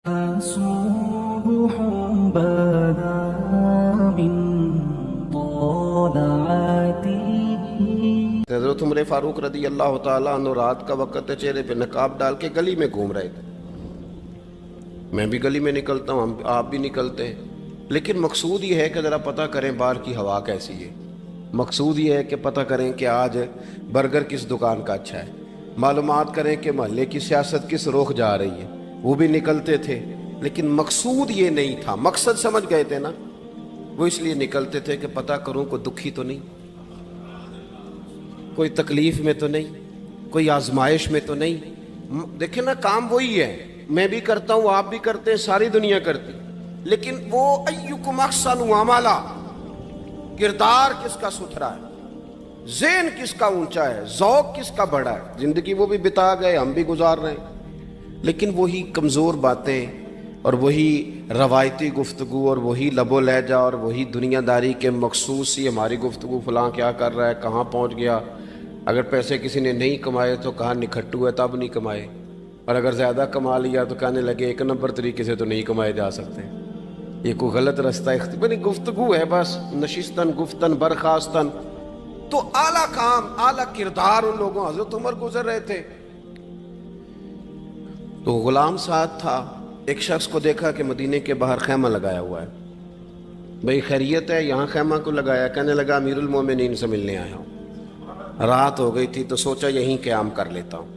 صبح بدا من طلعته. حضرت عمر فاروق رضی اللہ تعالیٰ عنہ رات کا وقت ہے، چہرے پہ نقاب ڈال کے گلی میں گھوم رہے تھے۔ میں بھی گلی میں نکلتا ہوں، آپ بھی نکلتے ہیں، لیکن مقصود یہ ہے کہ ذرا پتہ کریں باہر کی ہوا کیسی ہے۔ مقصود یہ ہے کہ پتہ کریں کہ آج برگر کس دکان کا اچھا ہے، معلومات کریں کہ محلے کی سیاست کس رخ جا رہی ہے۔ وہ بھی نکلتے تھے، لیکن مقصود یہ نہیں تھا۔ مقصد سمجھ گئے تھے نا، وہ اس لیے نکلتے تھے کہ پتہ کروں کوئی دکھی تو نہیں، کوئی تکلیف میں تو نہیں، کوئی آزمائش میں تو نہیں۔ دیکھیں نا، کام وہی ہے، میں بھی کرتا ہوں، آپ بھی کرتے ہیں، ساری دنیا کرتی، لیکن وہ ایکم احسن عملا، کردار کس کا ستھرا ہے، ذہن کس کا اونچا ہے، ذوق کس کا بڑا ہے۔ زندگی وہ بھی بتا گئے، ہم بھی گزار رہے ہیں، لیکن وہی کمزور باتیں اور وہی روایتی گفتگو اور وہی لب و لہجہ اور وہی دنیا داری کے مخصوص سی ہماری گفتگو، فلاں کیا کر رہا ہے، کہاں پہنچ گیا۔ اگر پیسے کسی نے نہیں کمائے تو کہاں نکھٹو ہے، تب نہیں کمائے، اور اگر زیادہ کما لیا تو کہنے لگے ایک نمبر طریقے سے تو نہیں کمائے جا سکتے، یہ کوئی غلط رستہ بڑی گفتگو ہے، بس نشستن گفتن برخاستن۔ تو اعلیٰ کام، اعلیٰ کردار ان لوگوں، حضرت عمر گزر رہے تھے تو غلام ساتھ تھا۔ ایک شخص کو دیکھا کہ مدینے کے باہر خیمہ لگایا ہوا ہے، بھئی خیریت ہے، یہاں خیمہ کو لگایا؟ کہنے لگا امیر المومنین سے ملنے آیا ہوں، رات ہو گئی تھی تو سوچا یہیں قیام کر لیتا ہوں،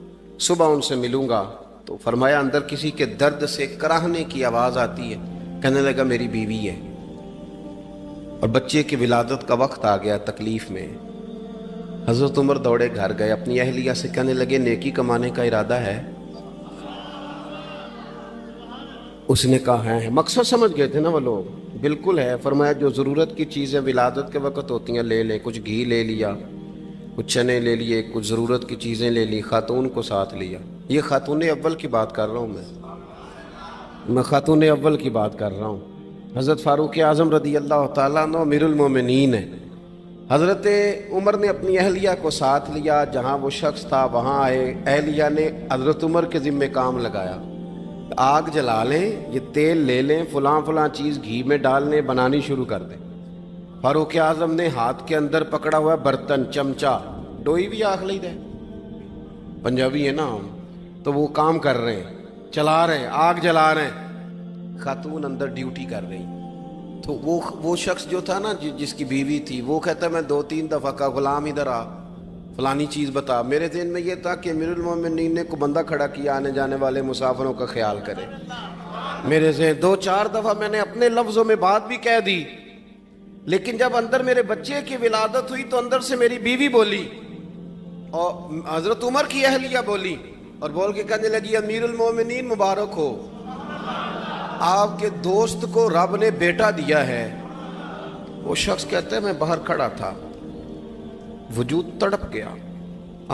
صبح ان سے ملوں گا۔ تو فرمایا اندر کسی کے درد سے کراہنے کی آواز آتی ہے۔ کہنے لگا میری بیوی ہے اور بچے کی ولادت کا وقت آ گیا، تکلیف میں۔ حضرت عمر دوڑے گھر گئے، اپنی اہلیہ سے کہنے لگے نیکی کمانے کا ارادہ ہے؟ اس نے کہا ہے۔ مقصد سمجھ گئے تھے نا وہ لوگ، بالکل ہے۔ فرمایا جو ضرورت کی چیزیں ولادت کے وقت ہوتی ہیں لے لیں، کچھ گھی لے لیا، کچھ چنے لے لیے، کچھ ضرورت کی چیزیں لے لی، خاتون کو ساتھ لیا۔ یہ خاتون اول کی بات کر رہا ہوں، میں خاتون اول کی بات کر رہا ہوں۔ حضرت فاروق اعظم رضی اللہ تعالیٰ عنہ امیر المومنین ہے۔ حضرت عمر نے اپنی اہلیہ کو ساتھ لیا، جہاں وہ شخص تھا وہاں آئے، اہلیہ نے حضرت عمر کے ذمہ کام لگایا، آگ جلا لیں، یہ تیل لے لیں، فلاں فلاں چیز گھی میں ڈال لیں، بنانی شروع کر دیں۔ فاروق اعظم نے ہاتھ کے اندر پکڑا ہوا برتن، چمچہ، ڈوئی بھی آخ لی دے، پنجابی ہے نا ہم، تو وہ کام کر رہے ہیں، چلا رہے ہیں، آگ جلا رہے ہیں، خاتون اندر ڈیوٹی کر رہی۔ تو وہ شخص جو تھا نا جس کی بیوی تھی، وہ کہتا ہے میں 2-3 دفعہ کا غلام ادھر آ، فلانی چیز بتا۔ میرے ذہن میں یہ تھا کہ امیر المومنین نے کو بندہ کھڑا کیا آنے جانے والے مسافروں کا خیال کرے۔ میرے ذہن 2-4 دفعہ میں نے اپنے لفظوں میں بات بھی کہہ دی، لیکن جب اندر میرے بچے کی ولادت ہوئی تو اندر سے میری بیوی بولی اور حضرت عمر کی اہلیہ بولی، اور بول کے کہنے لگی امیر المومنین مبارک ہو، آپ کے دوست کو رب نے بیٹا دیا ہے۔ وہ شخص کہتا ہے میں باہر کھڑا تھا، وجود تڑپ گیا،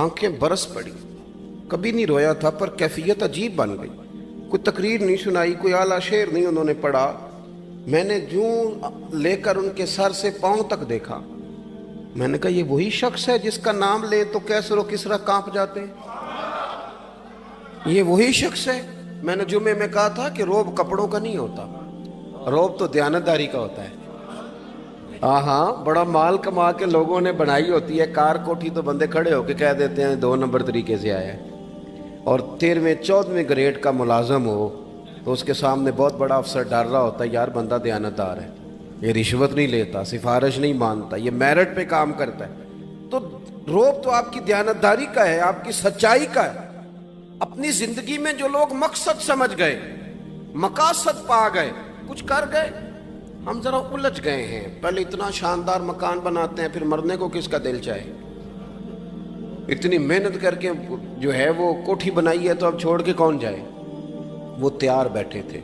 آنکھیں برس پڑی، کبھی نہیں رویا تھا پر کیفیت عجیب بن گئی، کوئی تقریر نہیں سنائی، کوئی اعلیٰ شعر نہیں انہوں نے پڑھا، میں نے جوں لے کر ان کے سر سے پاؤں تک دیکھا، میں نے کہا یہ وہی شخص ہے جس کا نام لے تو کیسر و کسرا کانپ جاتے ہیں، یہ وہی شخص ہے۔ میں نے جمعے میں کہا تھا کہ روب کپڑوں کا نہیں ہوتا، روب تو دیانتداری کا ہوتا ہے۔ ہاں، بڑا مال کما کے لوگوں نے بنائی ہوتی ہے کار کوٹھی، تو بندے کھڑے ہو کے کہہ دیتے ہیں 2 نمبر طریقے سے آیا ہے، اور 13ویں-14ویں گریڈ کا ملازم ہو تو اس کے سامنے بہت بڑا افسر ڈر رہا ہوتا ہے، یار بندہ دیانتدار ہے، یہ رشوت نہیں لیتا، سفارش نہیں مانتا، یہ میرٹ پہ کام کرتا ہے۔ تو روب تو آپ کی دیانتداری کا ہے، آپ کی سچائی کا ہے۔ اپنی زندگی میں جو لوگ مقصد سمجھ گئے، مقاصد پا گئے، کچھ کر گئے، ہم ذرا الجھ گئے ہیں۔ پہلے اتنا شاندار مکان بناتے ہیں، پھر مرنے کو کس کا دل چاہے؟ اتنی محنت کر کے جو ہے وہ کوٹھی بنائی ہے تو اب چھوڑ کے کون جائے؟ وہ تیار بیٹھے تھے،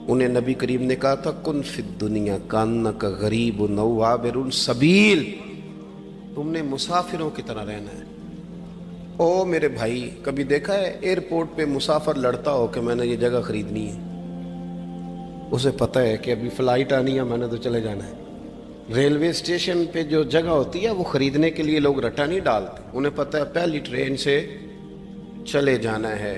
انہیں نبی کریم نے کہا تھا کن فی الدنیا کانک غریب او عابر السبیل، تم نے مسافروں کی طرح رہنا ہے۔ او میرے بھائی، کبھی دیکھا ہے ایئرپورٹ پہ مسافر لڑتا ہو کہ میں نے یہ جگہ خریدنی ہے؟ اسے پتہ ہے کہ ابھی فلائٹ آنی ہے، میں نے تو چلے جانا ہے۔ ریلوے اسٹیشن پہ جو جگہ ہوتی ہے وہ خریدنے کے لیے لوگ رٹا نہیں ڈالتے، انہیں پتہ ہے پہلی ٹرین سے چلے جانا ہے،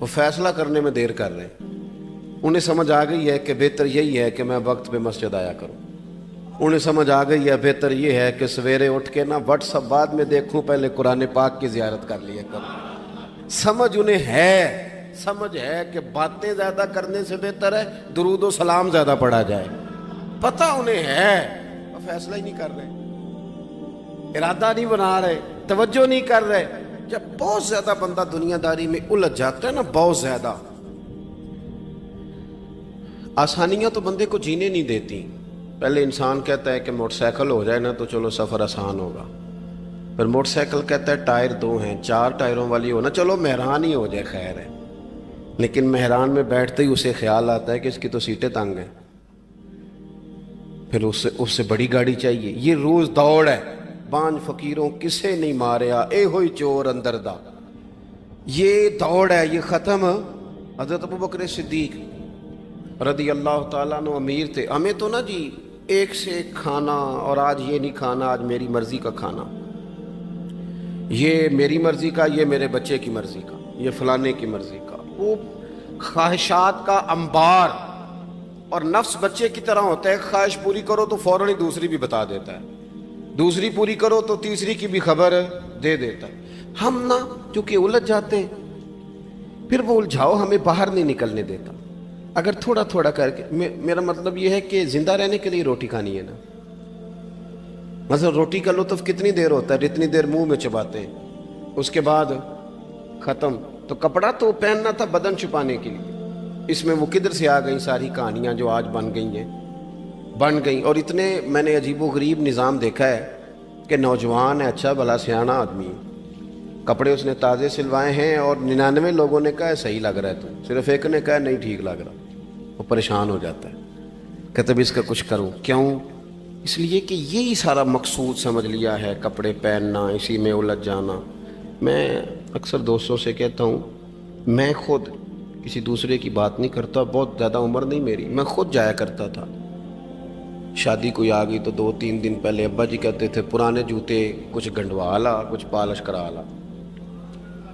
وہ فیصلہ کرنے میں دیر کر رہے ہیں. انہیں سمجھ آ گئی ہے کہ بہتر یہی ہے کہ میں وقت پہ مسجد آیا کروں. انہیں سمجھ آ گئی ہے بہتر یہ ہے کہ سویرے اٹھ کے نا واٹس ایپ بعد میں دیکھوں، پہلے قرآن پاک کی زیارت کر لیا کروں. سمجھ انہیں ہے، سمجھ ہے کہ باتیں زیادہ کرنے سے بہتر ہے درود و سلام زیادہ پڑھا جائے. پتہ انہیں ہے، وہ فیصلہ ہی نہیں کر رہے، ارادہ نہیں بنا رہے، توجہ نہیں کر رہے. جب بہت زیادہ بندہ دنیا داری میں الجھ جاتا ہے نا، بہت زیادہ، آسانیاں تو بندے کو جینے نہیں دیتی. پہلے انسان کہتا ہے کہ موٹر سائیکل ہو جائے نا تو چلو سفر آسان ہوگا. پھر موٹر سائیکل کہتا ہے ٹائر 2 ہیں، 4 ٹائروں والی ہونا، چلو مہران ہی ہو جائے خیر ہے. لیکن مہران میں بیٹھتے ہی اسے خیال آتا ہے کہ اس کی تو سیٹیں تنگ ہیں، پھر اس سے بڑی گاڑی چاہیے. یہ روز دوڑ ہے. بانج فقیروں کسے نہیں ماریا، اے ہوئی چور اندر دا. یہ دوڑ ہے، یہ ختم. حضرت ابوبکر صدیق رضی اللہ تعالیٰ عنہ امیر تھے. ہمیں تو نا جی ایک سے ایک کھانا، اور آج یہ نہیں کھانا، آج میری مرضی کا کھانا، یہ میری مرضی کا، یہ میرے بچے کی مرضی کا، یہ فلانے کی مرضی کا. وہ خواہشات کا انبار. اور نفس بچے کی طرح ہوتا ہے، خواہش پوری کرو تو فوراً ہی دوسری بھی بتا دیتا ہے، دوسری پوری کرو تو تیسری کی بھی خبر دے دیتا ہے. ہم نا چونکہ الجھ جاتے ہیں، پھر وہ الجھاؤ ہمیں باہر نہیں نکلنے دیتا. اگر تھوڑا تھوڑا کر کے، میرا مطلب یہ ہے کہ زندہ رہنے کے لیے روٹی کھانی ہے نا. مثلا روٹی کا لطف کتنی دیر ہوتا ہے، جتنی دیر منہ میں چباتے ہیں، اس کے بعد ختم. تو کپڑا تو پہننا تھا بدن چھپانے کے لیے، اس میں وہ کدھر سے آ گئی ساری کہانیاں جو آج بن گئیں. اور اتنے میں نے عجیب و غریب نظام دیکھا ہے کہ نوجوان ہے، اچھا بھلا سیاںا آدمی ہے، کپڑے اس نے تازے سلوائے ہیں، اور 99 لوگوں نے کہا ہے صحیح لگ رہا ہے، تو صرف ایک نے کہا ہے نہیں ٹھیک لگ رہا. وہ پریشان ہو جاتا ہے، کہتا ہے اس کا کچھ کروں. کیوں؟ اس لیے کہ یہی سارا مقصود سمجھ لیا ہے، کپڑے پہننا، اسی میں الجھ جانا. میں اکثر دوستوں سے کہتا ہوں، میں خود کسی دوسرے کی بات نہیں کرتا، بہت زیادہ عمر نہیں میری، میں خود جایا کرتا تھا. شادی کوئی آ گئی تو 2-3 دن پہلے ابا جی کہتے تھے پرانے جوتے کچھ گنڈوا لا، کچھ پالش کرا لا،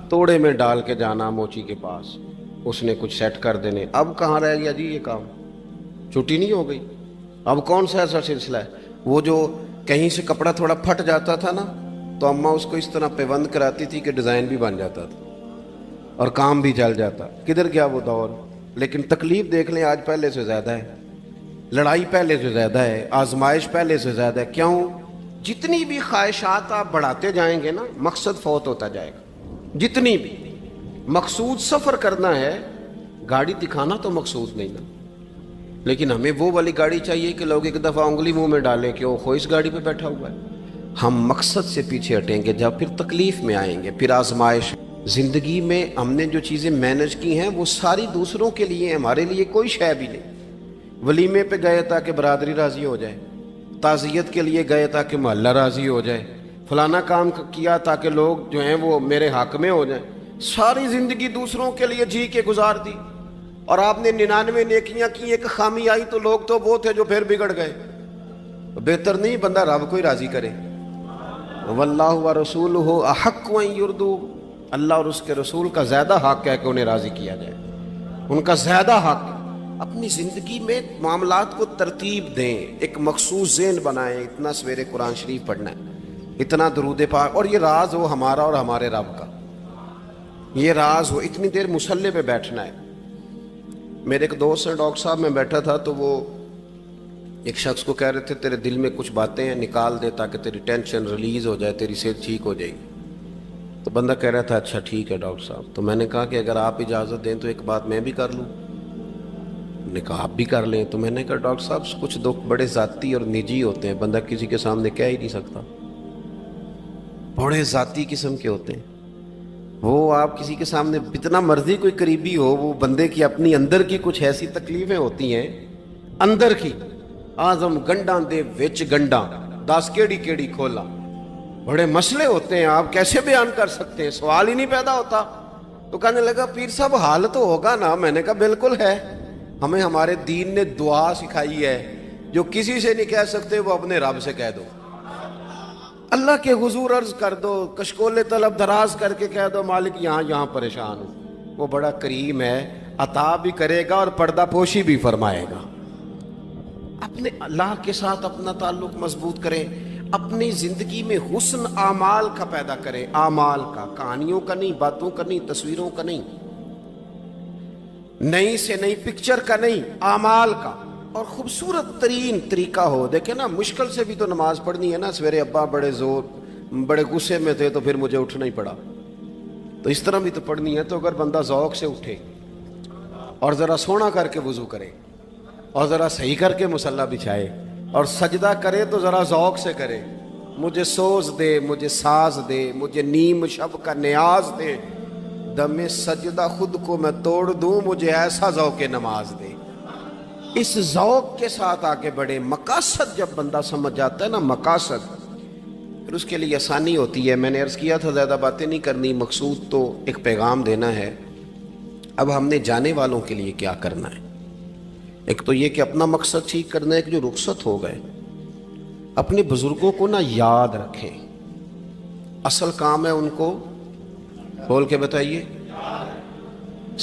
توڑے میں ڈال کے جانا موچی کے پاس، اس نے کچھ سیٹ کر دینے. اب کہاں رہ گیا جی یہ کام، چھٹی نہیں ہو گئی. اب کون سا ایسا سلسلہ ہے؟ وہ جو کہیں سے کپڑا تھوڑا پھٹ جاتا تھا نا، تو اماں اس کو اس طرح پیوند کراتی تھی کہ ڈیزائن بھی بن جاتا تھا اور کام بھی چل جاتا. کدھر گیا وہ دور؟ لیکن تکلیف دیکھ لیں آج پہلے سے زیادہ ہے، لڑائی پہلے سے زیادہ ہے، آزمائش پہلے سے زیادہ ہے. کیوں؟ جتنی بھی خواہشات آپ بڑھاتے جائیں گے نا، مقصد فوت ہوتا جائے گا. جتنی بھی مقصود سفر کرنا ہے، گاڑی دکھانا تو مقصود نہیں نا. لیکن ہمیں وہ والی گاڑی چاہیے کہ لوگ ایک دفعہ انگلی منہ میں ڈالیں کہ وہ اس گاڑی پہ بیٹھا ہوا ہے. ہم مقصد سے پیچھے ہٹیں گے جب پھر تکلیف میں آئیں گے، پھر آزمائش. زندگی میں ہم نے جو چیزیں مینج کی ہیں وہ ساری دوسروں کے لیے ہیں، ہمارے لیے کوئی شے بھی نہیں. ولیمے پہ گئے تاکہ برادری راضی ہو جائے، تعزیت کے لیے گئے تاکہ محلہ راضی ہو جائے، فلانا کام کیا تاکہ لوگ جو ہیں وہ میرے حق میں ہو جائیں. ساری زندگی دوسروں کے لیے جی کے گزار دی، اور آپ نے 99 نیکیاں کی، ایک خامی آئی تو لوگ تو وہ تھے جو پھر بگڑ گئے. بہتر نہیں بندہ رب کو ہی راضی کرے. واللہ ورسولہ احق ان یرضوا، اللہ اور اس کے رسول کا زیادہ حق ہے کہ انہیں راضی کیا جائے، ان کا زیادہ حق. اپنی زندگی میں معاملات کو ترتیب دیں، ایک مخصوص ذہن بنائیں. اتنا سویرے قرآن شریف پڑھنا ہے، اتنا درود پاک، اور یہ راز ہو ہمارا اور ہمارے رب کا، یہ راز ہو. اتنی دیر مصلی پہ بیٹھنا ہے. میرے ایک دوست ہیں ڈاکٹر صاحب، میں بیٹھا تھا تو وہ ایک شخص کو کہہ رہے تھے تیرے دل میں کچھ باتیں ہیں، نکال دے تاکہ تیری ٹینشن ریلیز ہو جائے، تیری صحت ٹھیک ہو جائے گی. تو بندہ کہہ رہا تھا اچھا ٹھیک ہے ڈاکٹر صاحب. تو میں نے کہا کہ اگر آپ اجازت دیں تو ایک بات میں بھی کر لوں. نے کہا آپ بھی کر لیں. تو میں نے کہا ڈاکٹر صاحب کچھ دکھ بڑے ذاتی اور نجی ہوتے ہیں، بندہ کسی کے سامنے کہہ ہی نہیں سکتا، بڑے ذاتی قسم کے ہوتے ہیں. وہ آپ کسی کے سامنے اتنا مرضی کوئی قریبی ہو، وہ بندے کی اپنی اندر کی کچھ ایسی تکلیفیں ہوتی ہیں اندر کی. آزم گنڈاں دے وچ گنڈاں 10 کیڑی کھولا، بڑے مسئلے ہوتے ہیں، آپ کیسے بیان کر سکتے ہیں، سوال ہی نہیں پیدا ہوتا. تو کہنے لگا پیر صاحب حال تو ہوگا نا. میں نے کہا بالکل ہے. ہمیں ہمارے دین نے دعا سکھائی ہے، جو کسی سے نہیں کہہ سکتے وہ اپنے رب سے کہہ دو، اللہ کے حضور عرض کر دو، کشکول طلب دراز کر کے کہہ دو مالک یہاں پریشان ہوں. وہ بڑا کریم ہے، عطا بھی کرے گا اور پردہ پوشی بھی فرمائے گا۔ اپنے اللہ کے ساتھ اپنا تعلق مضبوط کریں، اپنی زندگی میں حسن اعمال کا پیدا کریں، اعمال کا، کہانیوں کا نہیں، باتوں کا نہیں، تصویروں کا نہیں، نئی سے نئی پکچر کا نہیں، اعمال کا، اور خوبصورت ترین طریقہ ہو۔ دیکھیں نا، مشکل سے بھی تو نماز پڑھنی ہے نا۔ سویرے ابا بڑے غصے میں تھے تو پھر مجھے اٹھنا ہی پڑا، تو اس طرح بھی تو پڑھنی ہے۔ تو اگر بندہ ذوق سے اٹھے اور ذرا سونا کر کے وضو کرے اور ذرا صحیح کر کے مصلی بچھائے اور سجدہ کرے تو ذرا ذوق سے کرے، مجھے سوز دے، مجھے ساز دے، مجھے نیم شب کا نیاز دے، دم سجدہ خود کو میں توڑ دوں، مجھے ایسا ذوق نماز دے۔ اس ذوق کے ساتھ آگے بڑھے۔ مقاصد جب بندہ سمجھ جاتا ہے نا، مقاصد، پھر اس کے لیے آسانی ہوتی ہے۔ میں نے عرض کیا تھا زیادہ باتیں نہیں کرنی، مقصود تو ایک پیغام دینا ہے۔ اب ہم نے جانے والوں کے لیے کیا کرنا ہے؟ ایک تو یہ کہ اپنا مقصد ٹھیک کرنا ہے کہ جو رخصت ہو گئے، اپنے بزرگوں کو نا یاد رکھیں۔ اصل کام ہے ان کو بول کے بتائیے۔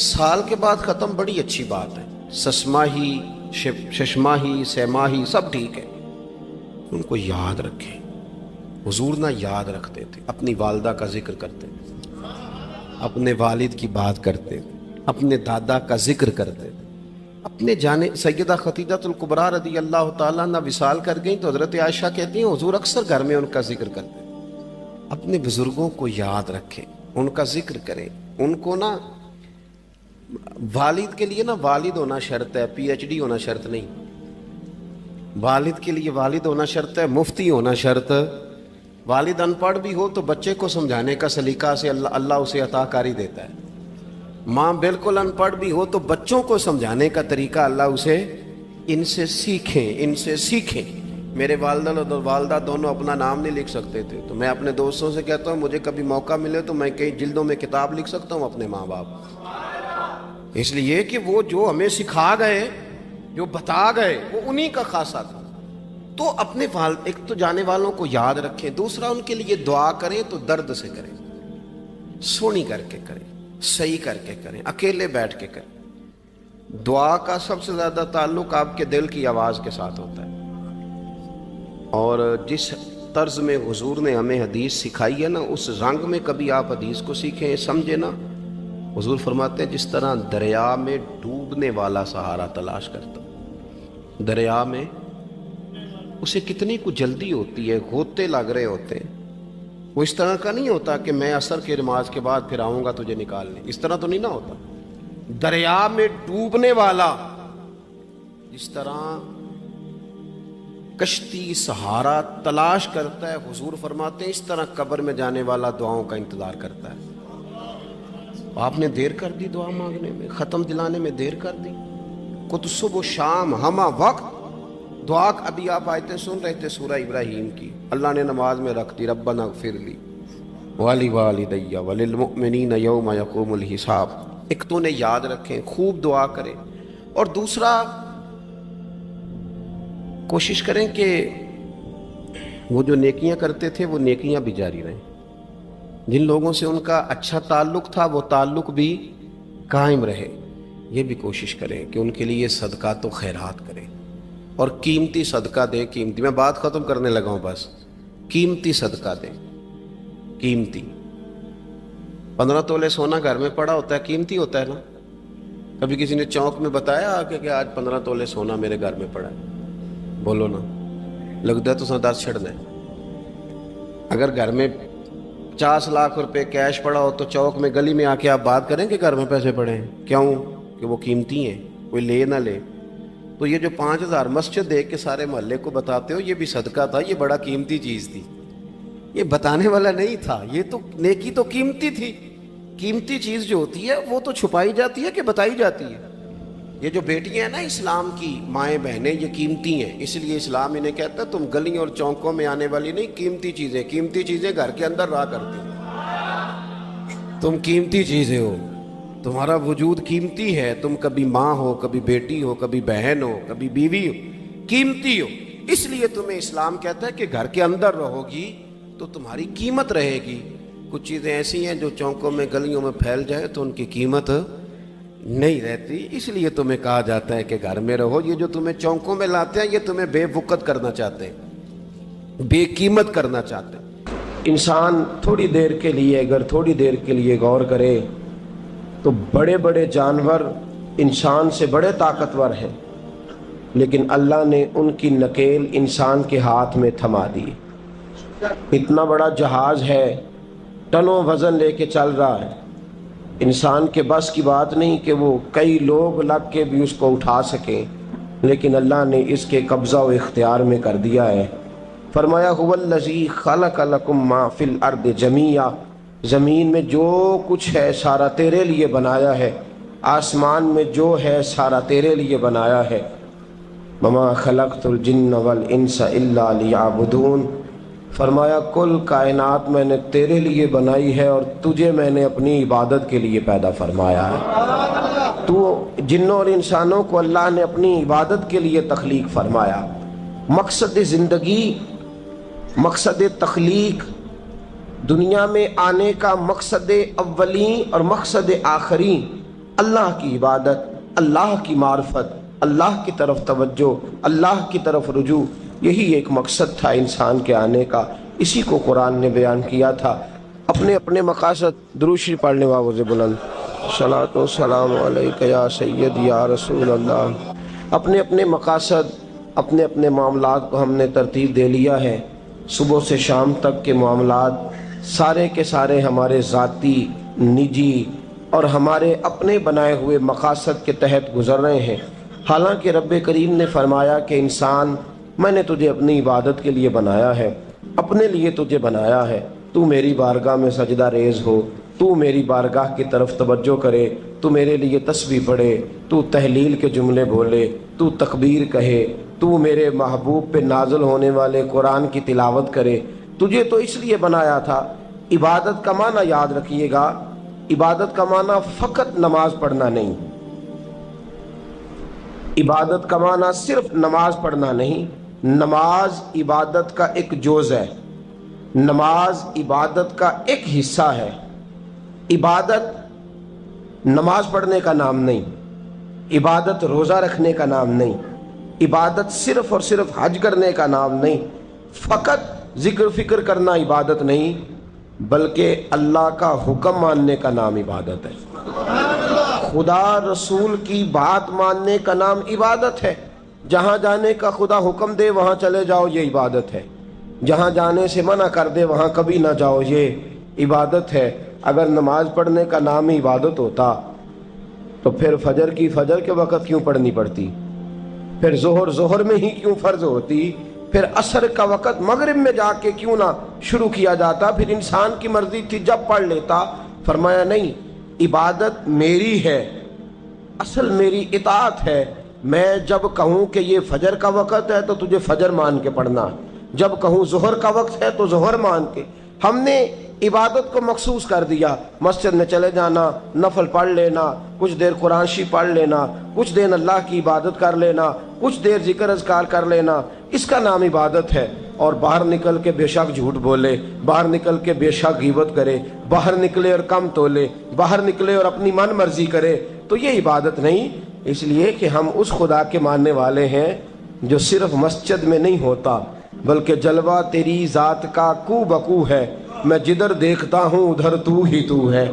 سال کے بعد ختم، بڑی اچھی بات ہے، سسماہی، ششماہی، سیماہی سب ٹھیک ہے، ان کو یاد رکھیں۔ حضور نہ یاد رکھتے تھے، اپنی والدہ کا ذکر کرتے تھے، اپنے والد کی بات کرتے تھے، اپنے دادا کا ذکر کرتے تھے، اپنے جانے سیدہ خدیجہ الکبریٰ رضی اللہ تعالیٰ عنہ وصال کر گئیں تو حضرت عائشہ کہتی ہیں حضور اکثر گھر میں ان کا ذکر کرتے ہیں۔ اپنے بزرگوں کو یاد رکھیں، ان کا ذکر کریں، ان کو نا، والد کے لیے نا والد ہونا شرط ہے، پی ایچ ڈی ہونا شرط نہیں۔ والد کے لیے والد ہونا شرط ہے، مفتی ہونا شرط۔ والد ان پڑھ بھی ہو تو بچے کو سمجھانے کا سلیقہ سے اللہ اسے عطا کاری دیتا ہے۔ ماں بالکل ان پڑھ بھی ہو تو بچوں کو سمجھانے کا طریقہ اللہ اسے، ان سے سیکھیں، ان سے سیکھیں۔ میرے والدہ اور والدہ دونوں اپنا نام نہیں لکھ سکتے تھے، تو میں اپنے دوستوں سے کہتا ہوں مجھے کبھی موقع ملے تو میں کئی جلدوں میں کتاب لکھ سکتا ہوں اپنے ماں باپ، اس لیے کہ وہ جو ہمیں سکھا گئے، جو بتا گئے، وہ انہی کا خاصہ تھا۔ تو اپنے ایک تو جانے والوں کو یاد رکھیں، دوسرا ان کے لیے دعا کریں تو درد سے کریں، سونی کر کے کریں، صحیح کر کے کریں، اکیلے بیٹھ کے کریں۔ دعا کا سب سے زیادہ تعلق آپ کے دل کی آواز کے ساتھ ہوتا ہے، اور جس طرز میں حضور نے ہمیں حدیث سکھائی ہے نا، اس رنگ میں کبھی آپ حدیث کو سیکھیں، سمجھیں نا۔ حضور فرماتے ہیں جس طرح دریا میں ڈوبنے والا سہارا تلاش کرتا، دریا میں اسے کتنی کو جلدی ہوتی ہے، غوطے لگ رہے ہوتے ہیں، وہ اس طرح کا نہیں ہوتا کہ میں عصر کی نماز کے بعد پھر آؤں گا تجھے نکالنے، اس طرح تو نہیں نہ ہوتا۔ دریا میں ڈوبنے والا جس طرح کشتی سہارا تلاش کرتا ہے، حضور فرماتے ہیں اس طرح قبر میں جانے والا دعاؤں کا انتظار کرتا ہے۔ آپ نے دیر کر دی دعا مانگنے میں، ختم دلانے میں دیر کر دی، کت صبح شام ہمہ وقت دعا۔ ابھی آپ آیتیں سن رہے تھے سورہ ابراہیم کی، اللہ نے نماز میں رکھ دی، ربنا اغفر لی وَلِوَالِدَيَّ وَلِلْمُؤْمِنِينَ يَوْمَ يَقُومُ الْحِسَابُ۔ ایک تو انہیں یاد رکھیں، خوب دعا کریں، اور دوسرا کوشش کریں کہ وہ جو نیکیاں کرتے تھے وہ نیکیاں بھی جاری رہیں، جن لوگوں سے ان کا اچھا تعلق تھا وہ تعلق بھی قائم رہے۔ یہ بھی کوشش کریں کہ ان کے لیے صدقات و خیرات کریں، اور قیمتی صدقہ دیں۔ قیمتی، میں بات ختم کرنے لگا ہوں، بس قیمتی صدقہ دیں، قیمتی۔ 15 تولے سونا گھر میں پڑا ہوتا ہے، قیمتی ہوتا ہے نا۔ کبھی کسی نے چوک میں بتایا کہ آج 15 تولے سونا میرے گھر میں پڑا ہے؟ بولو نا، لگتا ہے تو دس چھڑنا ہے۔ اگر گھر میں 50 لاکھ روپے کیش پڑا ہو تو چوک میں گلی میں آ کے آپ بات کریں کہ گھر میں پیسے پڑے ہیں؟ کیوں؟ کہ وہ قیمتی ہیں، کوئی لے نہ لے۔ تو یہ جو 5000 مسجد دیکھ کے سارے محلے کو بتاتے ہو یہ بھی صدقہ تھا، یہ بڑا قیمتی چیز تھی، یہ بتانے والا نہیں تھا، یہ تو نیکی تو قیمتی تھی۔ قیمتی چیز جو ہوتی ہے وہ تو چھپائی جاتی ہے کہ بتائی جاتی ہے۔ یہ جو بیٹیاں ہیں نا اسلام کی، مائیں بہنیں، یہ قیمتی ہیں، اس لیے اسلام انہیں کہتا ہے تم گلیوں اور چوکوں میں آنے والی نہیں، قیمتی چیزیں، قیمتی چیزیں گھر کے اندر رہا کرتی ہیں۔ تم قیمتی چیزیں ہو، تمہارا وجود قیمتی ہے، تم کبھی ماں ہو، کبھی بیٹی ہو، کبھی بہن ہو، کبھی بیوی ہو، قیمتی ہو۔ اس لیے تمہیں اسلام کہتا ہے کہ گھر کے اندر رہو گی تو تمہاری قیمت رہے گی، کچھ چیزیں ایسی ہیں جو چوکوں میں گلیوں میں پھیل جائے تو ان کی قیمت نہیں رہتی، اس لیے تمہیں کہا جاتا ہے کہ گھر میں رہو۔ یہ جو تمہیں چوکوں میں لاتے ہیں یہ تمہیں بے وقت کرنا چاہتے ہیں، بے قیمت کرنا چاہتے ہیں۔ انسان تھوڑی دیر کے لیے اگر تھوڑی دیر کے لیے غور کرے تو بڑے بڑے جانور انسان سے بڑے طاقتور ہیں، لیکن اللہ نے ان کی نکیل انسان کے ہاتھ میں تھما دی۔ اتنا بڑا جہاز ہے، ٹنوں وزن لے کے چل رہا ہے، انسان کے بس کی بات نہیں کہ وہ کئی لوگ لگ کے بھی اس کو اٹھا سکیں، لیکن اللہ نے اس کے قبضہ و اختیار میں کر دیا ہے۔ فرمایا هو الذی خلق لکم ما فی الارض جمیعا، زمین میں جو کچھ ہے سارا تیرے لیے بنایا ہے، آسمان میں جو ہے سارا تیرے لیے بنایا ہے۔ وما خلقت الجن والانس الا لیعبدون، فرمایا کل کائنات میں نے تیرے لیے بنائی ہے اور تجھے میں نے اپنی عبادت کے لیے پیدا فرمایا ہے۔ تو جنوں اور انسانوں کو اللہ نے اپنی عبادت کے لیے تخلیق فرمایا۔ مقصد زندگی، مقصد تخلیق، دنیا میں آنے کا مقصد اولین اور مقصد آخرین اللہ کی عبادت، اللہ کی معرفت، اللہ کی طرف توجہ، اللہ کی طرف رجوع، یہی ایک مقصد تھا انسان کے آنے کا۔ اسی کو قرآن نے بیان کیا تھا۔ اپنے اپنے مقاصد، درود شریف پڑھنے والوں سے بلند صلاۃ و سلام علیک یا سید یا رسول اللہ۔ اپنے اپنے مقاصد، اپنے اپنے معاملات کو ہم نے ترتیب دے لیا ہے۔ صبح سے شام تک کے معاملات سارے کے سارے ہمارے ذاتی، نجی اور ہمارے اپنے بنائے ہوئے مقاصد کے تحت گزر رہے ہیں۔ حالانکہ رب کریم نے فرمایا کہ انسان، میں نے تجھے اپنی عبادت کے لیے بنایا ہے، اپنے لیے تجھے بنایا ہے، تو میری بارگاہ میں سجدہ ریز ہو، تو میری بارگاہ کی طرف توجہ کرے، تو میرے لیے تسبیح پڑھے، تو تحلیل کے جملے بولے، تو تکبیر کہے، تو میرے محبوب پہ نازل ہونے والے قرآن کی تلاوت کرے۔ تجھے تو اس لیے بنایا تھا۔ عبادت کا معنی یاد رکھیے گا، عبادت کا معنی فقط نماز پڑھنا نہیں، عبادت کا معنی صرف نماز پڑھنا نہیں، نماز عبادت کا ایک جز ہے، نماز عبادت کا ایک حصہ ہے۔ عبادت نماز پڑھنے کا نام نہیں، عبادت روزہ رکھنے کا نام نہیں، عبادت صرف اور صرف حج کرنے کا نام نہیں، فقط ذکر فکر کرنا عبادت نہیں، بلکہ اللہ کا حکم ماننے کا نام عبادت ہے۔ خدا رسول کی بات ماننے کا نام عبادت ہے۔ جہاں جانے کا خدا حکم دے وہاں چلے جاؤ، یہ عبادت ہے۔ جہاں جانے سے منع کر دے وہاں کبھی نہ جاؤ، یہ عبادت ہے۔ اگر نماز پڑھنے کا نام ہی عبادت ہوتا تو پھر فجر کی فجر کے وقت کیوں پڑھنی پڑتی، پھر ظہر میں ہی کیوں فرض ہوتی، پھر عصر کا وقت مغرب میں جا کے کیوں نہ شروع کیا جاتا، پھر انسان کی مرضی تھی جب پڑھ لیتا۔ فرمایا نہیں، عبادت میری ہے، اصل میری اطاعت ہے۔ میں جب کہوں کہ یہ فجر کا وقت ہے تو تجھے فجر مان کے پڑھنا، جب کہوں ظہر کا وقت ہے تو ظہر مان کے۔ ہم نے عبادت کو مخصوص کر دیا، مسجد میں چلے جانا، نفل پڑھ لینا، کچھ دیر قرآن شریف پڑھ لینا، کچھ دیر اللہ کی عبادت کر لینا، کچھ دیر ذکر اذکار کر لینا، اس کا نام عبادت ہے۔ اور باہر نکل کے بے شک جھوٹ بولے، باہر نکل کے بے شک غیبت کرے، باہر نکلے اور کم تولے، باہر نکلے اور اپنی من مرضی کرے، تو یہ عبادت نہیں۔ اس لیے کہ ہم اس خدا کے ماننے والے ہیں جو صرف مسجد میں نہیں ہوتا، بلکہ جلوہ تیری ذات کا کو بکو ہے، میں جدھر دیکھتا ہوں ادھر تو ہی تو ہے۔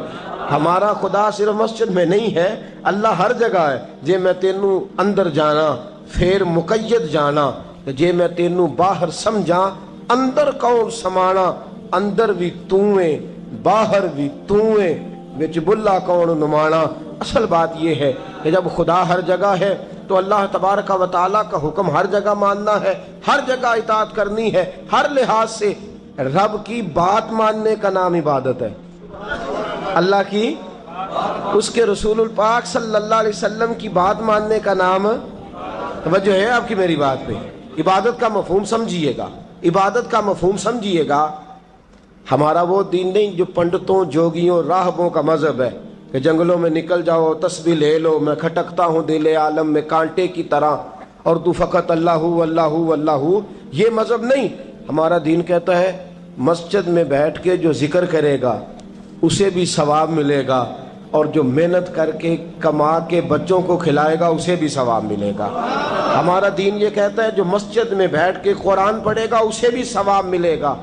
ہمارا خدا صرف مسجد میں نہیں ہے، اللہ ہر جگہ ہے۔ جے میں تینوں اندر جانا پھر مقید جانا، جے میں تینوں باہر سمجھا اندر کون سمانا، اندر بھی تویں باہر بھی تویں وچ بلا کون نمانا۔ اصل بات یہ ہے کہ جب خدا ہر جگہ ہے تو اللہ تبارک و تعالیٰ کا حکم ہر جگہ ماننا ہے، ہر جگہ اطاعت کرنی ہے، ہر لحاظ سے۔ رب کی بات ماننے کا نام عبادت ہے، اللہ کی، اس کے رسول الپاک صلی اللہ علیہ وسلم کی بات ماننے کا نام، توجہ ہے آپ کی میری بات پہ؟ عبادت کا مفہوم سمجھیے گا، عبادت کا مفہوم سمجھیے گا۔ ہمارا وہ دین نہیں جو پنڈتوں، جوگیوں، راہبوں کا مذہب ہے کہ جنگلوں میں نکل جاؤ، تسبیح لے لو، میں کھٹکتا ہوں دل عالم میں کانٹے کی طرح اور تو فقط اللہ اللہ اللہ، یہ مذہب نہیں۔ ہمارا دین کہتا ہے مسجد میں بیٹھ کے جو ذکر کرے گا اسے بھی ثواب ملے گا، اور جو محنت کر کے کما کے بچوں کو کھلائے گا اسے بھی ثواب ملے گا۔ ہمارا دین یہ کہتا ہے جو مسجد میں بیٹھ کے قرآن پڑھے گا اسے بھی ثواب ملے گا،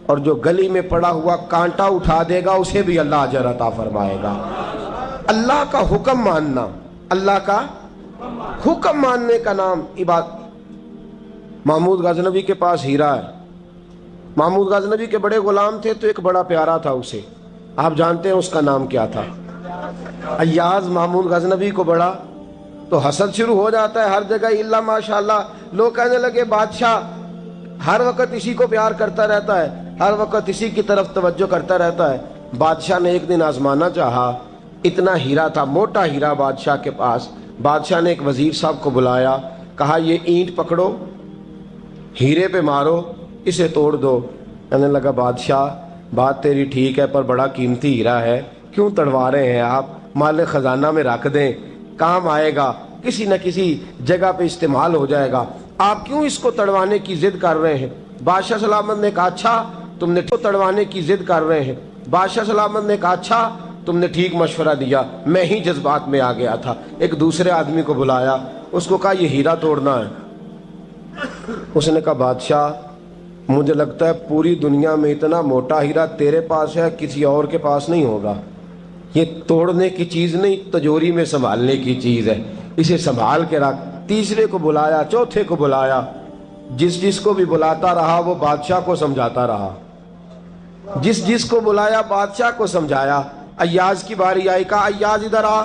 اور جو گلی میں پڑا ہوا کانٹا اٹھا دے گا اسے بھی اللہ اجر عطا فرمائے گا۔ اللہ کا حکم ماننا، اللہ کا حکم ماننے کا نام عبادت۔ محمود غزنوی کے پاس ہیرا ہے، محمود غزنوی کے بڑے غلام تھے تو ایک بڑا پیارا تھا اسے، آپ جانتے ہیں اس کا نام کیا تھا؟ ایاز محمود غزنوی کو بڑا تو حسد شروع ہو جاتا ہے ہر جگہ، اللہ ماشاءاللہ، لوگ کہنے لگے بادشاہ ہر وقت اسی کو پیار کرتا رہتا ہے، ہر وقت اسی کی طرف توجہ کرتا رہتا ہے۔ بادشاہ نے ایک دن آزمانا چاہا، اتنا ہیرا تھا، موٹا ہیرا بادشاہ کے پاس۔ بادشاہ نے ایک وزیر صاحب کو بلایا، کہا یہ اینٹ پکڑو، ہیرے پہ مارو، اسے توڑ دو۔ کہنے لگا بادشاہ بات تیری ٹھیک ہے پر بڑا قیمتی ہیرا ہے، کیوں تڑوا رہے ہیں آپ؟ مال خزانہ میں رکھ دیں، کام آئے گا، کسی نہ کسی جگہ پہ استعمال ہو جائے گا، آپ کیوں اس کو تڑوانے کی ضد کر رہے ہیں؟ بادشاہ سلامت نے کہا اچھا تم نے تڑوانے کی ضد کر رہے ہیں۔ بادشاہ سلامت نے کہا اچھا تم نے ٹھیک مشورہ دیا، میں ہی جذبات میں آ گیا تھا۔ ایک دوسرے آدمی کو بلایا، اس کو کہا یہ ہیرا توڑنا ہے۔ اس نے کہا بادشاہ مجھے لگتا ہے پوری دنیا میں اتنا موٹا ہیرا تیرے پاس ہے، کسی اور کے پاس نہیں ہوگا، یہ توڑنے کی چیز نہیں، تجوری میں سنبھالنے کی چیز ہے، اسے سنبھال کے رکھ۔ تیسرے کو بلایا، چوتھے کو بلایا، جس کو بھی بلاتا رہا وہ بادشاہ کو سمجھاتا رہا، جس کو بلایا بادشاہ کو سمجھایا۔ ایاز کی باری آئی، کہا ایاز ادھر آ،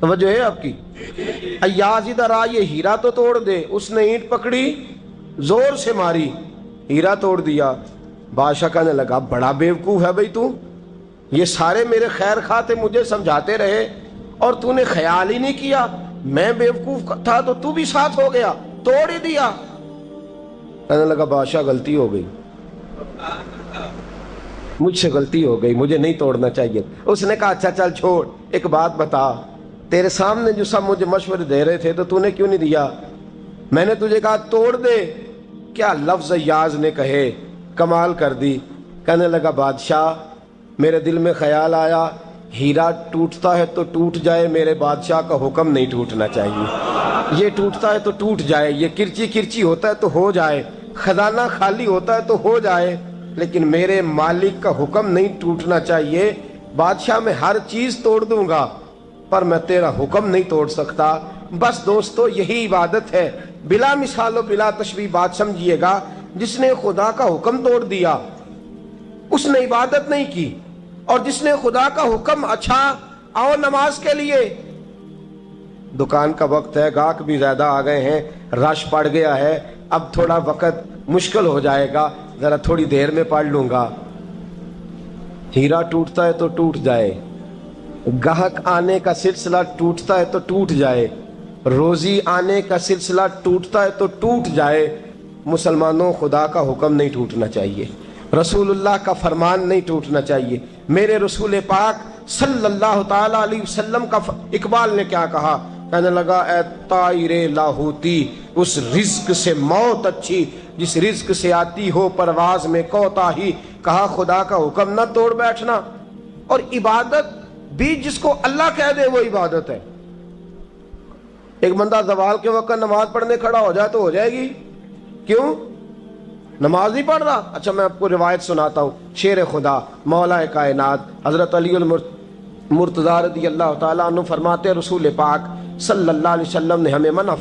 توجہ ہے آپ کی؟ ایاز ادھر آ، یہ ہیرا تو توڑ دے۔ اس نے اینٹ پکڑی، زور سے ماری، ہیرا توڑ دیا۔ بادشاہ کہنے لگا بڑا بیوقوف ہے بھئی تو، یہ سارے میرے خیر خواہ تھے، مجھے سمجھاتے رہے اور تو نے خیال ہی نہیں کیا، میں بیوقوف تھا تو تو بھی ساتھ ہو گیا، توڑ ہی دیا۔ کہنے لگا بادشاہ غلطی ہو گئی، مجھ سے غلطی ہو گئی، مجھے نہیں توڑنا چاہیے۔ اس نے کہا اچھا چل چھوڑ، ایک بات بتا، تیرے سامنے جو سب مجھے مشورے دے رہے تھے تو نے کیوں نہیں دیا؟ میں نے تجھے کہا توڑ دے، کیا لفظ ایاز نے کہے، کمال کر دی۔ کہنے لگا بادشاہ میرے دل میں خیال آیا ہیرا ٹوٹتا ہے تو ٹوٹ جائے، میرے بادشاہ کا حکم نہیں ٹوٹنا چاہیے، یہ ٹوٹتا ہے تو ٹوٹ جائے، یہ کرچی کرچی ہوتا ہے تو ہو جائے، خزانہ خالی ہوتا ہے تو ہو جائے، لیکن میرے مالک کا حکم نہیں ٹوٹنا چاہیے۔ بادشاہ میں ہر چیز توڑ دوں گا پر میں تیرا حکم نہیں توڑ سکتا۔ بس دوستو یہی عبادت ہے، بلا مثال و بلا تشبیہ بات سمجھیے گا۔ جس نے خدا کا حکم توڑ دیا اس نے عبادت نہیں کی، اور جس نے خدا کا حکم اچھا آؤ نماز کے لیے، دکان کا وقت ہے، گاہک بھی زیادہ آ گئے ہیں، رش پڑ گیا ہے، اب تھوڑا وقت مشکل ہو جائے گا، ذرا تھوڑی دیر میں پڑھ لوں گا۔ ہیرا ٹوٹتا ہے تو ٹوٹ جائے، گاہک آنے کا سلسلہ ٹوٹتا ہے تو ٹوٹ جائے، روزی آنے کا سلسلہ ٹوٹتا ہے تو ٹوٹ جائے، مسلمانوں خدا کا حکم نہیں ٹوٹنا چاہیے، رسول اللہ کا فرمان نہیں ٹوٹنا چاہیے۔ میرے رسول پاک صلی اللہ تعالی علیہ وسلم کا اقبال نے کیا کہا؟ کہنے لگا اے طائر لاہوتی، اس رزق سے موت اچھی جس رزق سے آتی ہو پرواز میں کوتاہی۔ کہا خدا کا حکم نہ توڑ بیٹھنا، اور عبادت بھی جس کو اللہ کہہ دے وہ عبادت ہے۔ ایک بندہ زوال کے وقت نماز پڑھنے کھڑا ہو جائے تو ہو جائے گی، کیوں؟ نماز نہیں پڑھ رہا؟ اچھا میں آپ کو روایت سناتا ہوں، شیر خدا مولا کائنات حضرت علی المرتضی رضی اللہ تعالیٰ عنہ فرماتے رسول پاک صلی اللہ علیہ وسلم نے ہمیں منع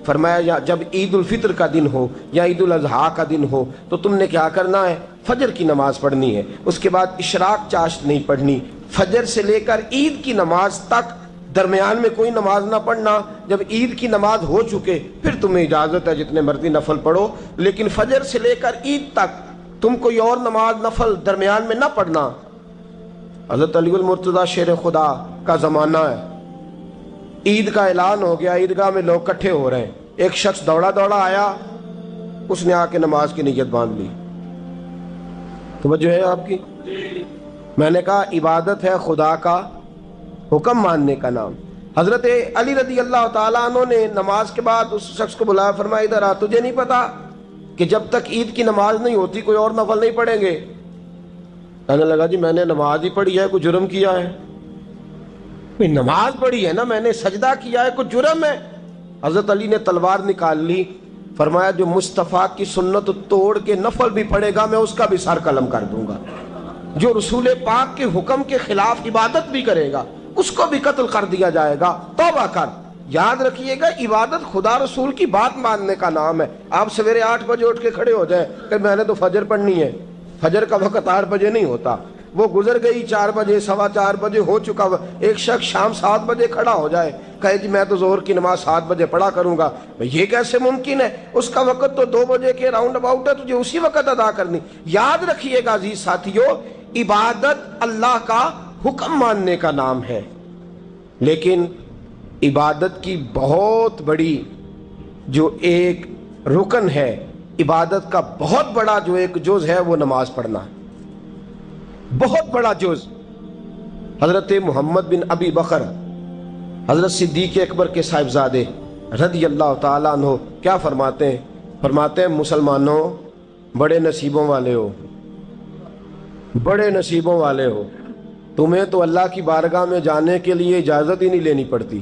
فرمایا جب عید الفطر کا دن ہو یا عید الاضحیٰ کا دن ہو تو تم نے کیا کرنا ہے؟ فجر کی نماز پڑھنی ہے، اس کے بعد اشراق چاشت نہیں پڑھنی، فجر سے لے کر عید کی نماز تک درمیان میں کوئی نماز نہ پڑھنا۔ جب عید کی نماز ہو چکے پھر تمہیں اجازت ہے جتنے مرضی نفل پڑھو، لیکن فجر سے لے کر عید تک تم کوئی اور نماز نفل درمیان میں نہ پڑھنا۔ حضرت علی المرتضی شیر خدا کا زمانہ ہے، عید کا اعلان ہو گیا، عیدگاہ میں لوگ کٹھے ہو رہے ہیں، ایک شخص دوڑا آیا، اس نے آ کے نماز کی نیت باندھ لی۔ توجہ ہے آپ کی؟ میں نے کہا عبادت ہے خدا کا حکم ماننے کا نام۔ حضرت علی رضی اللہ تعالیٰ عنہ نے نماز کے بعد اس شخص کو بلایا، فرمایا ادھر آ، تجھے نہیں پتا کہ جب تک عید کی نماز نہیں ہوتی کوئی اور نفل نہیں پڑھیں گے؟ کہنے لگا جی میں نے نماز ہی پڑھی ہے، کوئی جرم کیا ہے؟ نماز پڑھی ہے نا، میں نے سجدہ کیا ہے، کوئی جرم ہے؟ حضرت علی نے تلوار نکال لی، فرمایا جو مصطفیٰ کی سنت توڑ کے نفل بھی پڑھے گا میں اس کا بھی سر قلم کر دوں گا، جو رسول پاک کے حکم کے خلاف عبادت بھی کرے گا اس کو بھی قتل کر دیا جائے گا۔ توبہ کر۔ یاد رکھیے گا عبادت خدا رسول کی بات ماننے کا نام ہے۔ آپ سویرے 8 بجے اٹھ کے کھڑے ہو جائیں کہ میں نے تو فجر پڑھنی ہے، فجر کا وقت 8 بجے نہیں ہوتا، وہ گزر گئی 4 بجے، 4:15 بجے ہو چکا۔ ایک شخص شام 7 بجے کھڑا ہو جائے کہے جی میں تو ظہر کی نماز 7 بجے پڑھا کروں گا، یہ کیسے ممکن ہے؟ اس کا وقت تو 2 بجے کے راؤنڈ اباؤٹ ہے، تجھے اسی وقت ادا کرنی۔ یاد رکھیے گا عزیز ساتھیو، عبادت اللہ کا حکم ماننے کا نام ہے، لیکن عبادت کی بہت بڑی جو ایک رکن ہے، عبادت کا بہت بڑا جو ایک جز ہے وہ نماز پڑھنا، بہت بڑا جز۔ حضرت محمد بن ابی بکر حضرت صدیق اکبر کے صاحبزادے رضی اللہ تعالیٰ عنہ کیا فرماتے ہیں؟ فرماتے ہیں مسلمانوں بڑے نصیبوں والے ہو، بڑے نصیبوں والے ہو، تمہیں تو اللہ کی بارگاہ میں جانے کے لیے اجازت ہی نہیں لینی پڑتی،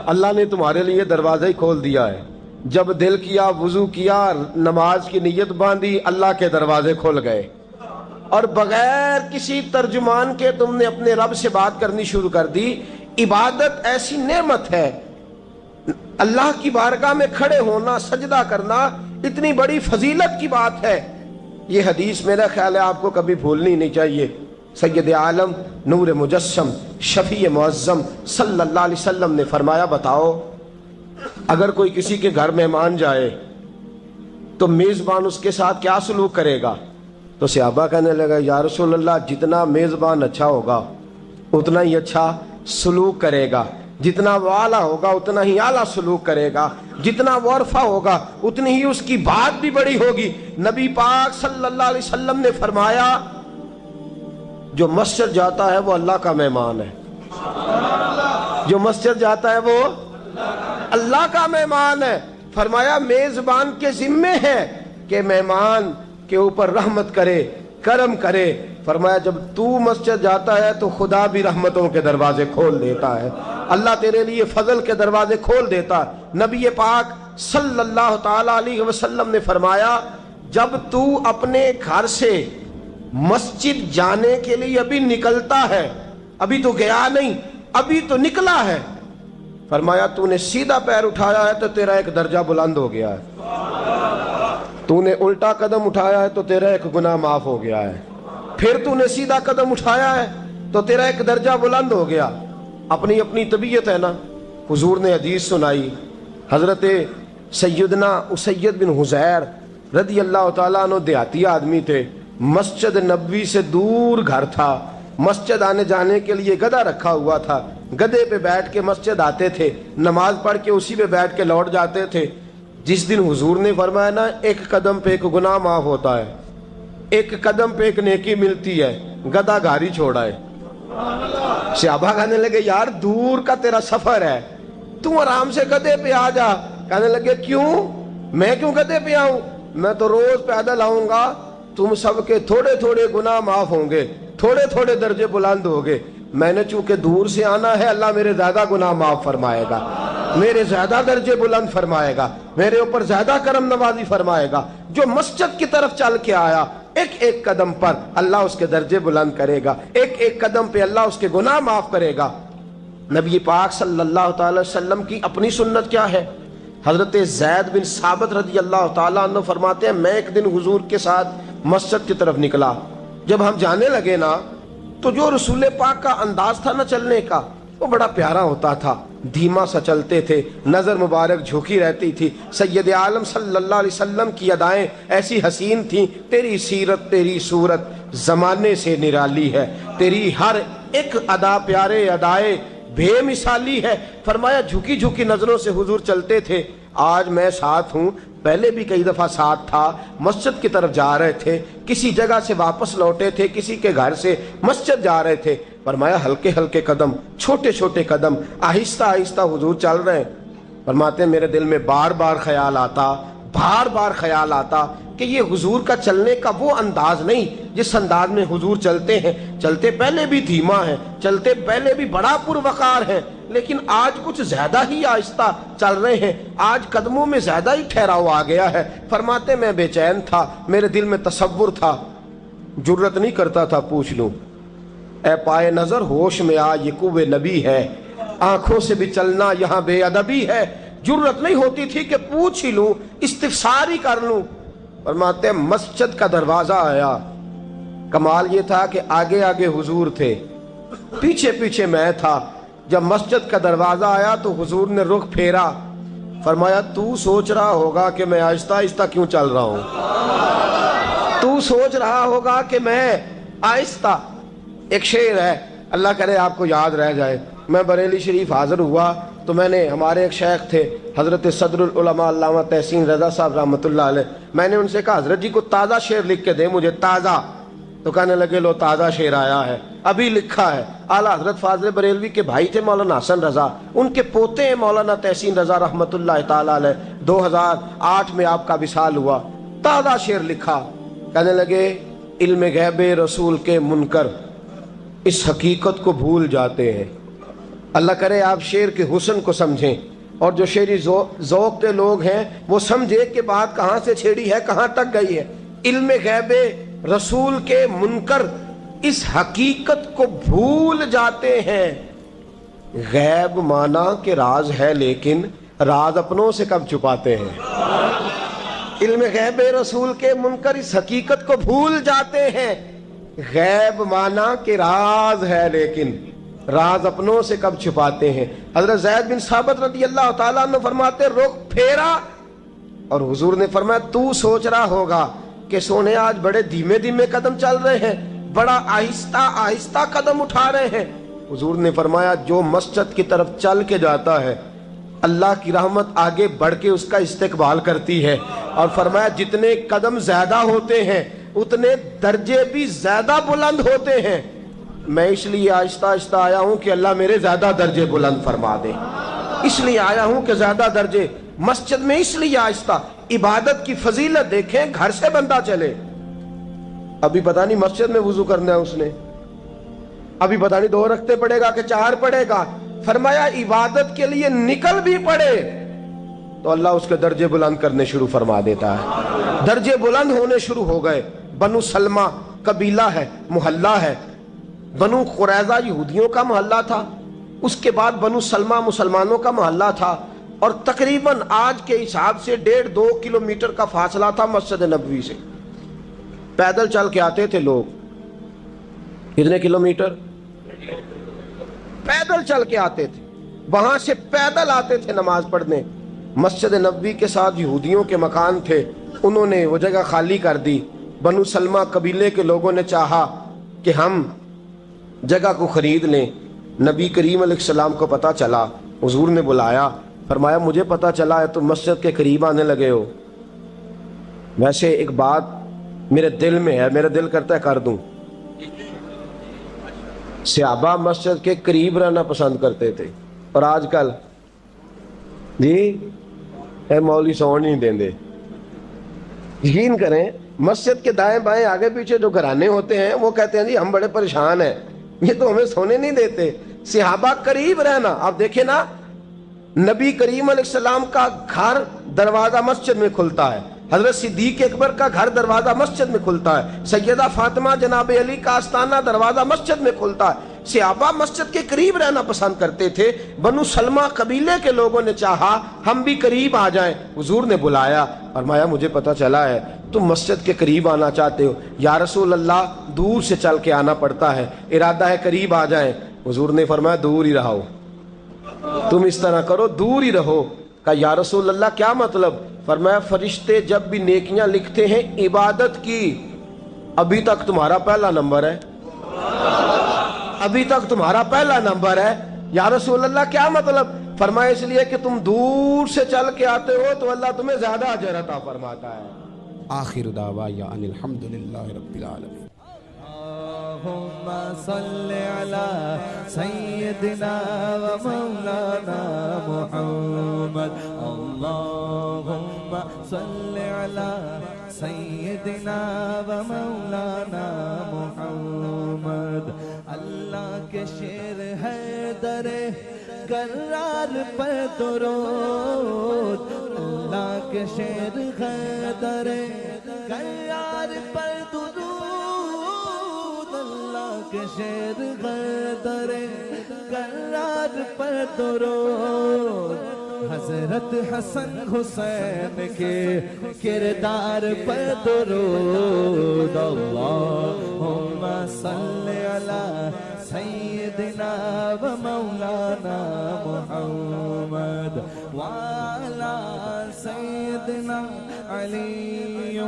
اللہ نے تمہارے لیے دروازہ ہی کھول دیا ہے۔ جب دل کیا، وضو کیا، نماز کی نیت باندھی، اللہ کے دروازے کھل گئے، اور بغیر کسی ترجمان کے تم نے اپنے رب سے بات کرنی شروع کر دی۔ عبادت ایسی نعمت ہے، اللہ کی بارگاہ میں کھڑے ہونا، سجدہ کرنا اتنی بڑی فضیلت کی بات ہے۔ یہ حدیث میرا خیال ہے آپ کو کبھی بھولنی نہیں چاہیے۔ سید عالم نور مجسم شفیع معظم صلی اللہ علیہ وسلم نے فرمایا بتاؤ اگر کوئی کسی کے گھر مہمان جائے تو میزبان اس کے ساتھ کیا سلوک کرے گا؟ تو صحابہ کہنے لگا یا رسول اللہ جتنا میزبان اچھا ہوگا اتنا ہی اچھا سلوک کرے گا، جتنا وہ اعلیٰ ہوگا اتنا ہی اعلیٰ سلوک کرے گا، جتنا وہ عرفہ ہوگا اتنی ہی اس کی بات بھی بڑی ہوگی۔ نبی پاک صلی اللہ علیہ وسلم نے فرمایا جو مسجد جاتا ہے وہ اللہ کا مہمان ہے، جو مسجد جاتا ہے وہ اللہ کا مہمان ہے۔ فرمایا میزبان کے ذمے ہے کہ مہمان کے اوپر رحمت کرے، کرم کرے۔ فرمایا جب تو مسجد جاتا ہے تو خدا بھی رحمتوں کے دروازے کھول دیتا ہے، اللہ تیرے لیے فضل کے دروازے کھول دیتا ہے۔ نبی پاک صلی اللہ تعالی علیہ وسلم نے فرمایا جب تو اپنے گھر سے مسجد جانے کے لیے ابھی نکلتا ہے، ابھی تو گیا نہیں، ابھی تو نکلا ہے، فرمایا تو نے سیدھا پیر اٹھایا ہے تو تیرا ایک درجہ بلند ہو گیا ہے، تو نے الٹا قدم اٹھایا ہے تو تیرا ایک گناہ معاف ہو گیا ہے، پھر تو نے سیدھا قدم اٹھایا ہے تو تیرا ایک درجہ بلند ہو گیا۔ اپنی اپنی طبیعت ہے نا۔ حضور نے حدیث سنائی، حضرت سیدنا اسید بن حضیر رضی اللہ تعالیٰ عنہ دیہاتی آدمی تھے، مسجد نبوی سے دور گھر تھا، مسجد آنے جانے کے لیے گدھا رکھا ہوا تھا، گدھے پہ بیٹھ کے مسجد آتے تھے، نماز پڑھ کے اسی پہ بیٹھ کے لوٹ جاتے تھے۔ جس دن حضور نے فرمایا نا ایک قدم پہ ایک گناہ معاف ہوتا ہے، ایک قدم پہ ایک نیکی ملتی ہے، گدھا گھاری چھوڑا ہے۔ صحابہ کہنے لگے یار دور کا تیرا سفر ہے، تم آرام سے گدھے پہ آ جا۔ کہنے لگے کیوں؟ میں کیوں گدھے پہ آؤں؟ میں تو روز پیدل آؤں گا، تم سب کے تھوڑے تھوڑے گناہ معاف ہوں گے، تھوڑے تھوڑے درجے بلند ہوں گے، میں نے چونکہ دور سے آنا ہے اللہ میرے زیادہ گناہ معاف فرمائے گا، میرے زیادہ درجے بلند فرمائے گا، میرے اوپر زیادہ کرم نوازی فرمائے گا۔ جو مسجد کی طرف چل کے آیا ایک ایک قدم پر اللہ اس کے درجے بلند کرے گا، ایک ایک قدم پہ اللہ اس کے گناہ معاف کرے گا۔ نبی پاک صلی اللہ تعالی وسلم کی اپنی سنت کیا ہے؟ حضرت زید بن ثابت رضی اللہ تعالیٰ عنہ فرماتے ہیں میں ایک دن حضور کے ساتھ مسجد کی طرف نکلا، جب ہم جانے لگے نا تو جو رسول پاک کا انداز تھا نا چلنے کا وہ بڑا پیارا ہوتا تھا، دھیما سا چلتے تھے، نظر مبارک جھکی رہتی تھی۔ سید عالم صلی اللہ علیہ وسلم کی ادائیں ایسی حسین تھیں، تیری سیرت تیری صورت زمانے سے نرالی ہے، تیری ہر ایک ادا پیارے ادائے بے مثالی ہے۔ فرمایا جھکی جھکی نظروں سے حضور چلتے تھے، آج میں ساتھ ہوں، پہلے بھی کئی دفعہ ساتھ تھا، مسجد کی طرف جا رہے تھے، کسی جگہ سے واپس لوٹے تھے، کسی کے گھر سے مسجد جا رہے تھے، فرمایا ہلکے ہلکے قدم، چھوٹے چھوٹے قدم، آہستہ آہستہ حضور چل رہے ہیں۔ فرماتے ہیں میرے دل میں بار بار خیال آتا بار بار خیال آتا کہ یہ حضور کا چلنے کا وہ انداز نہیں جس انداز میں حضور چلتے ہیں. چلتے پہلے بھی دھیما ہے، چلتے پہلے بھی بڑا پروقار ہے، لیکن آج کچھ زیادہ ہی آہستہ چل رہے ہیں، آج قدموں میں زیادہ ہی ٹھہراؤ آ گیا ہے. فرماتے میں بے چین تھا، میرے دل میں تصور تھا، جرت نہیں کرتا تھا پوچھ لوں اے پائے نظر ہوش میں آ یہ کوہ نبی ہے، آنکھوں سے بھی چلنا یہاں بے ادبی ہے. جرت نہیں ہوتی تھی کہ پوچھ ہی لوں، استفسار ہی کر لوں. فرماتے مسجد کا دروازہ آیا. کمال یہ تھا کہ آگے آگے حضور تھے، پیچھے پیچھے میں تھا. جب مسجد کا دروازہ آیا تو حضور نے رخ پھیرا، فرمایا تو سوچ رہا ہوگا کہ میں آہستہ آہستہ کیوں چل رہا ہوں، تو سوچ رہا ہوگا کہ میں آہستہ. ایک شعر ہے، اللہ کرے آپ کو یاد رہ جائے. میں بریلی شریف حاضر ہوا تو میں نے، ہمارے ایک شیخ تھے حضرت صدر العلماء علامہ تحسین رضا صاحب رحمۃ اللہ علیہ، میں نے ان سے کہا حضرت جی کو تازہ شعر لکھ کے دیں مجھے، تازہ. تو کہنے لگے لو تازہ شعر آیا ہے، ابھی لکھا ہے. اعلیٰ حضرت فاضل بریلوی کے بھائی تھے مولانا حسن رضا، ان کے پوتے ہیں مولانا تحسین رضا رحمۃ اللہ تعالیٰ علیہ. 2008 میں آپ کا وصال ہوا. تازہ شعر لکھا. کہنے لگے علم غیب رسول کے منکر اس حقیقت کو بھول جاتے ہیں. اللہ کرے آپ شعر کے حسن کو سمجھیں، اور جو شعری ذوق کے لوگ ہیں وہ سمجھے کہ بات کہاں سے چھیڑی ہے، کہاں تک گئی ہے. علم غیب رسول کے منکر اس حقیقت کو بھول جاتے ہیں. غیب مانا کہ راز ہے لیکن راز اپنوں سے کب چھپاتے ہیں. علم غیب رسول کے منکر اس حقیقت کو بھول جاتے ہیں. غیب مانا کہ راز ہے لیکن راز اپنوں سے کب چھپاتے ہیں. حضرت زید بن ثابت رضی اللہ تعالیٰ عنہ فرماتے رخ پھیرا اور حضور نے فرمایا تو سوچ رہا ہوگا کہ سونے آج بڑے دھیمے دھیمے قدم چل رہے ہیں، بڑا آہستہ آہستہ قدم اٹھا رہے ہیں. حضور نے فرمایا جو مسجد کی طرف چل کے جاتا ہے اللہ کی رحمت آگے بڑھ کے اس کا استقبال کرتی ہے. اور فرمایا جتنے قدم زیادہ ہوتے ہیں اتنے درجے بھی زیادہ بلند ہوتے ہیں. میں اس لیے آہستہ آہستہ آیا ہوں کہ اللہ میرے زیادہ درجے بلند فرما دے. اس لیے آیا ہوں کہ زیادہ درجے. مسجد میں اس لیے آہستہ. عبادت کی فضیلت دیکھیں، گھر سے بندہ چلے، ابھی پتہ نہیں مسجد میں وضو کرنا ہے اس نے، ابھی پتہ نہیں 2 رکعتیں پڑھے گا کہ 4 پڑھے گا. فرمایا عبادت کے لیے نکل بھی پڑے تو اللہ اس کے درجے بلند کرنے شروع فرما دیتا ہے. درجے بلند ہونے شروع ہو گئے. بنو سلمہ قبیلہ ہے، محلہ ہے. بنو قریظہ یہودیوں کا محلہ تھا، اس کے بعد بنو سلمہ مسلمانوں کا محلہ تھا، اور تقریباً آج کے حساب سے 1.5-2 کلومیٹر کا فاصلہ تھا مسجد نبوی سے. پیدل چل کے آتے تھے لوگ. کتنے کلومیٹر؟ پیدل چل کے آتے تھے، وہاں سے پیدل آتے تھے نماز پڑھنے. مسجد نبوی کے ساتھ یہودیوں کے مکان تھے، انہوں نے وہ جگہ خالی کر دی. بنو سلمہ قبیلے کے لوگوں نے چاہا کہ ہم جگہ کو خرید لیں. نبی کریم علیہ السلام کو پتہ چلا، حضور نے بلایا، فرمایا مجھے پتہ چلا ہے تم مسجد کے قریب آنے لگے ہو، ویسے ایک بات میرے دل میں ہے، میرا دل کرتا ہے کر دوں. صحابہ مسجد کے قریب رہنا پسند کرتے تھے، اور آج کل جی اے مولوی سون نہیں دیں دے. یقین کریں مسجد کے دائیں بائیں آگے پیچھے جو گھرانے ہوتے ہیں وہ کہتے ہیں جی ہم بڑے پریشان ہیں، یہ تو ہمیں سونے نہیں دیتے. صحابہ قریب رہنا. آپ دیکھیں نا، نبی کریم علیہ السلام کا گھر دروازہ مسجد میں کھلتا ہے، حضرت صدیق اکبر کا گھر دروازہ مسجد میں کھلتا ہے، سیدہ فاطمہ جناب علی کا آستانہ دروازہ مسجد میں کھلتا ہے. صحابہ مسجد کے قریب رہنا پسند کرتے تھے. بنو سلمہ قبیلے کے لوگوں نے چاہا ہم بھی قریب آ جائیں. حضور نے بلایا، فرمایا مجھے پتہ چلا ہے تم مسجد کے قریب آنا چاہتے ہو. یا رسول اللہ دور سے چل کے آنا پڑتا ہے، ارادہ ہے قریب آ جائیں. حضور نے فرمایا دور ہی رہو، تم اس طرح کرو دور ہی رہو. کہا یا رسول اللہ کیا مطلب؟ فرمایا فرشتے جب بھی نیکیاں لکھتے ہیں عبادت کی، ابھی تک تمہارا پہلا نمبر ہے، ابھی تک تمہارا پہلا نمبر ہے. یا رسول اللہ کیا مطلب؟ فرمایا اس لیے کہ تم دور سے چل کے آتے ہو تو اللہ تمہیں زیادہ اجر عطا فرماتا ہے. آخر دعوانا ان الحمدللہ رب العالمین. اللهم صل على سيدنا ومولانا محمد. اللهم صل علی سیدنا و مولانا محمد. اللہ کے شیر حیدر کرار پر درود. اللہ کے شیر حیدر کرار پر درود. اللہ کے شیر حیدر کرار پر درود. حضرت حسن حسین کے کردار پر درود. اللہم صل علی سیدنا و مولانا محمد وعلی سیدنا علی و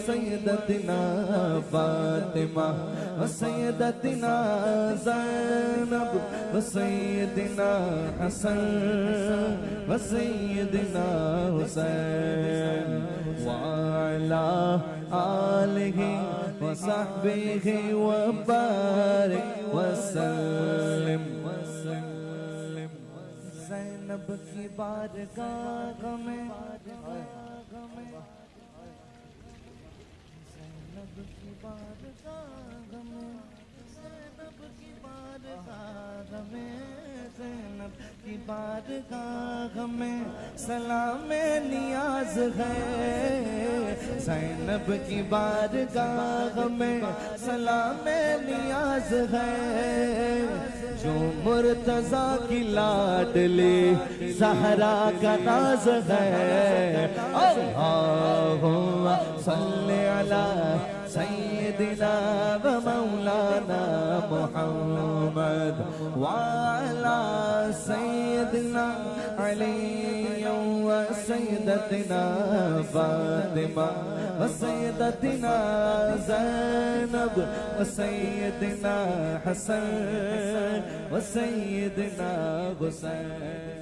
سیدتنا فاطمہ و سیدتنا زینب و سیدنا حسن و سیدنا حسین وعلی آلہ وصحبہ وبارک وسلم. زینب کی بارگاہ میں زینب کی بارگاہ میں زینب کی بارگاہ میں زینب کی بارگاہ میں سلام نیاز ہے. زینب کی بارگاہ میں سلام نیاز ہے. جو مرتضیٰ کی لاڈلی زہرا کا ناز ہے. اللہم صل علی سیدنا و مولانا محمد وعلی سیدنا علی و سیدتنا فاطمہ و سیدتنا زینب و سیدنا حسن و سیدنا حسین.